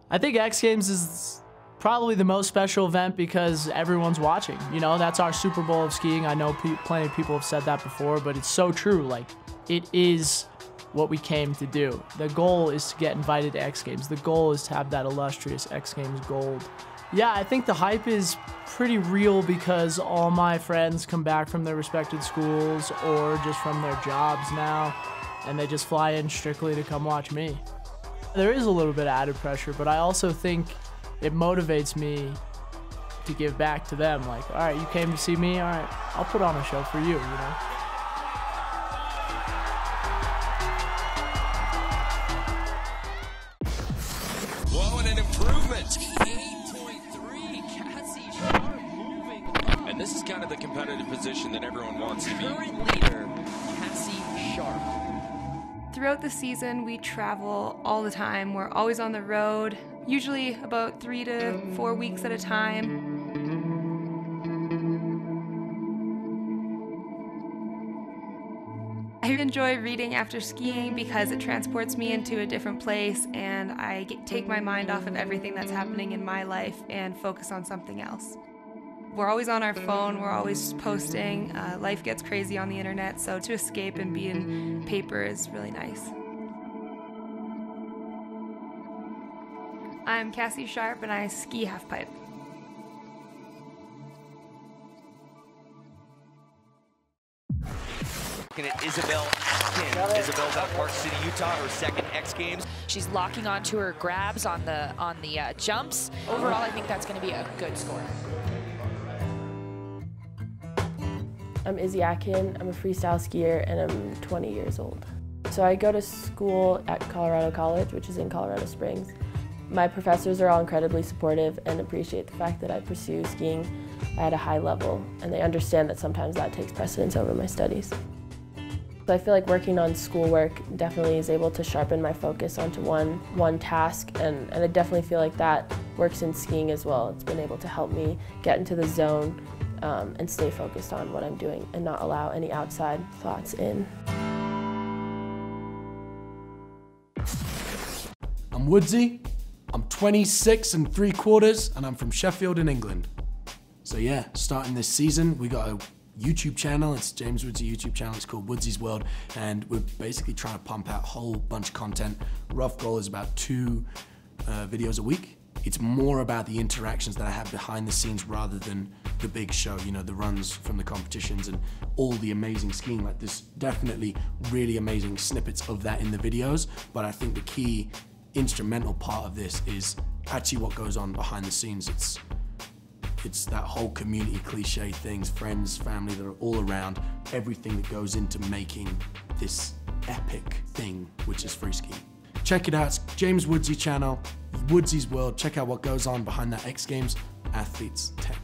I think X Games is probably the most special event because everyone's watching. You know, that's our Super Bowl of skiing. I know plenty of people have said that before, but it's so true. Like, it is what we came to do. The goal is to get invited to X Games. The goal is to have that illustrious X Games gold. Yeah, I think the hype is pretty real because all my friends come back from their respected schools or just from their jobs now, and they just fly in strictly to come watch me. There is a little bit of added pressure, but I also think it motivates me to give back to them. Like, all right, you came to see me, all right, I'll put on a show for you, you know? Whoa, and an improvement. 8.3, Cassie Sharpe moving up. And this is kind of the competitive position that everyone wants to be. Current leader, Cassie Sharpe. Throughout the season, we travel all the time. We're always on the road, usually about 3 to 4 weeks at a time. I enjoy reading after skiing because it transports me into a different place and I take my mind off of everything that's happening in my life and focus on something else. We're always on our phone, we're always posting. Life gets crazy on the internet, so to escape and be in paper is really nice. I'm Cassie Sharpe and I ski halfpipe. Looking at Isabel Atkin. Isabel's out of Park City, Utah, her second X Games. She's locking onto her grabs on the jumps. Overall, I think that's going to be a good score. I'm Atkin, I'm a freestyle skier, and I'm 20 years old. So I go to school at Colorado College, which is in Colorado Springs. My professors are all incredibly supportive and appreciate the fact that I pursue skiing at a high level, and they understand that sometimes that takes precedence over my studies. So I feel like working on schoolwork definitely is able to sharpen my focus onto one task, and I definitely feel like that works in skiing as well. It's been able to help me get into the zone and stay focused on what I'm doing and not allow any outside thoughts in. I'm Woodsy, I'm 26 3/4 and I'm from Sheffield in England. So yeah, starting this season, we got a YouTube channel. It's James Woodsy YouTube channel. It's called Woodsy's World, and we're basically trying to pump out a whole bunch of content. Rough goal is about 2 videos a week. It's more about the interactions that I have behind the scenes rather than the big show, you know, the runs from the competitions and all the amazing skiing. Like, there's definitely really amazing snippets of that in the videos, but I think the key instrumental part of this is actually what goes on behind the scenes. It's that whole community cliche things, friends, family that are all around, everything that goes into making this epic thing, which is Freeski. Check it out, it's James Woodsy channel, Woodsy's World. Check out what goes on behind that X Games Athletes 10.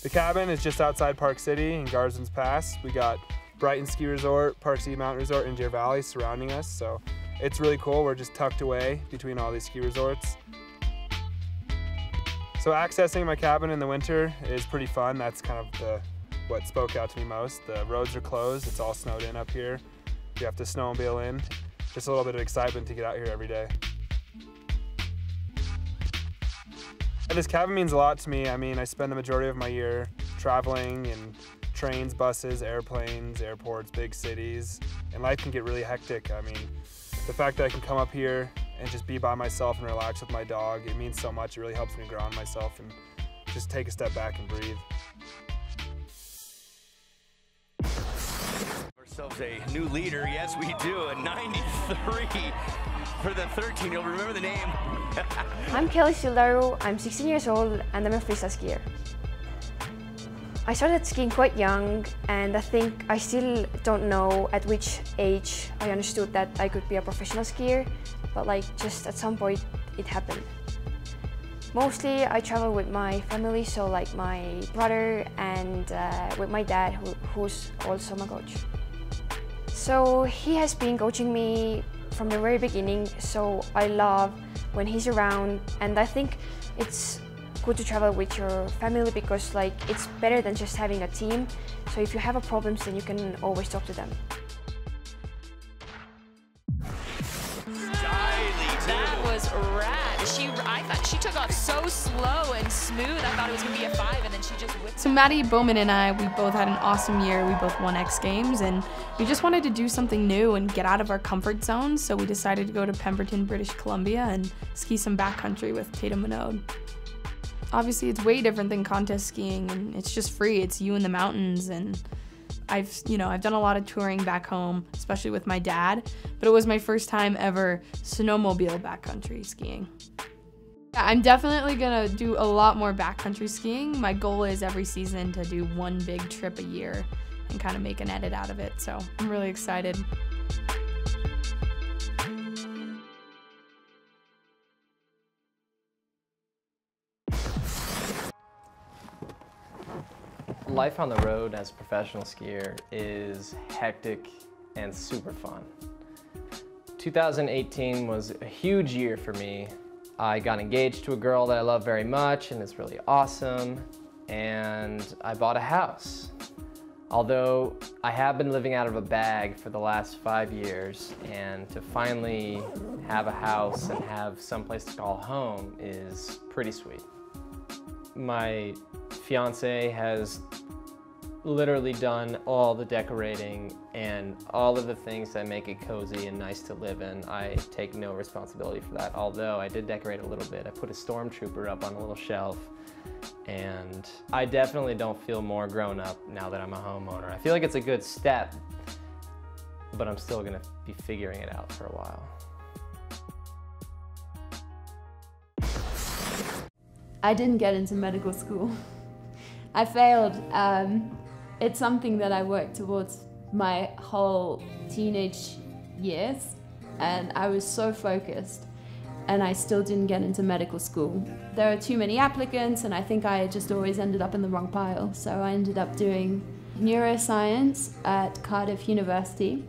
The cabin is just outside Park City in Garzon's Pass. We got Brighton Ski Resort, Park City Mountain Resort, and Deer Valley surrounding us, so it's really cool. We're just tucked away between all these ski resorts. So accessing my cabin in the winter is pretty fun. That's kind of what spoke out to me most. The roads are closed, it's all snowed in up here. You have to snowmobile in. Just a little bit of excitement to get out here every day. And this cabin means a lot to me. I mean, I spend the majority of my year traveling in trains, buses, airplanes, airports, big cities, and life can get really hectic. I mean, the fact that I can come up here and just be by myself and relax with my dog, it means so much. It really helps me ground myself and just take a step back and breathe. Ourselves a new leader, yes we do, a 93 for the 13. You'll remember the name. I'm Sildaru, I'm 16 years old and I'm a freestyle skier. I started skiing quite young, and I think I still don't know at which age I understood that I could be a professional skier, but like just at some point it happened. Mostly I travel with my family, so like my brother and with my dad who's also my coach. So he has been coaching me from the very beginning, so I love when he's around, and I think it's good to travel with your family because like it's better than just having a team. So if you have a problem, then you can always talk to them. was rad. I thought she took off so slow and smooth. I thought it was gonna be a 5, and then she just whipped. So Maddie Bowman and I, we both had an awesome year. We both won X Games, and we just wanted to do something new and get out of our comfort zone. So we decided to go to Pemberton, British Columbia, and ski some backcountry with Tatum Minode. Obviously, it's way different than contest skiing, and it's just free. It's you in the mountains, and I've done a lot of touring back home, especially with my dad, but it was my first time ever snowmobile backcountry skiing. I'm definitely gonna do a lot more backcountry skiing. My goal is every season to do one big trip a year and kind of make an edit out of it, so I'm really excited. Life on the road as a professional skier is hectic and super fun. 2018 was a huge year for me. I got engaged to a girl that I love very much and it's really awesome, and I bought a house. Although I have been living out of a bag for the last 5 years, and to finally have a house and have someplace to call home is pretty sweet. My fiance has literally done all the decorating and all of the things that make it cozy and nice to live in. I take no responsibility for that, although I did decorate a little bit. I put a stormtrooper up on a little shelf, and I definitely don't feel more grown up now that I'm a homeowner. I feel like it's a good step, but I'm still gonna be figuring it out for a while. I didn't get into medical school. I failed. It's something that I worked towards my whole teenage years, and I was so focused, and I still didn't get into medical school. There are too many applicants, and I think I just always ended up in the wrong pile. So I ended up doing neuroscience at Cardiff University.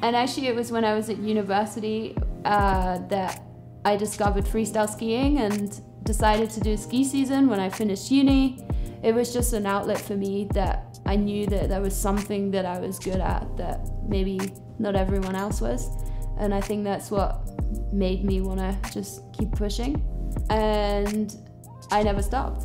And actually it was when I was at university that I discovered freestyle skiing and decided to do ski season when I finished uni. It was just an outlet for me that I knew that there was something that I was good at that maybe not everyone else was. And I think that's what made me want to just keep pushing. And I never stopped.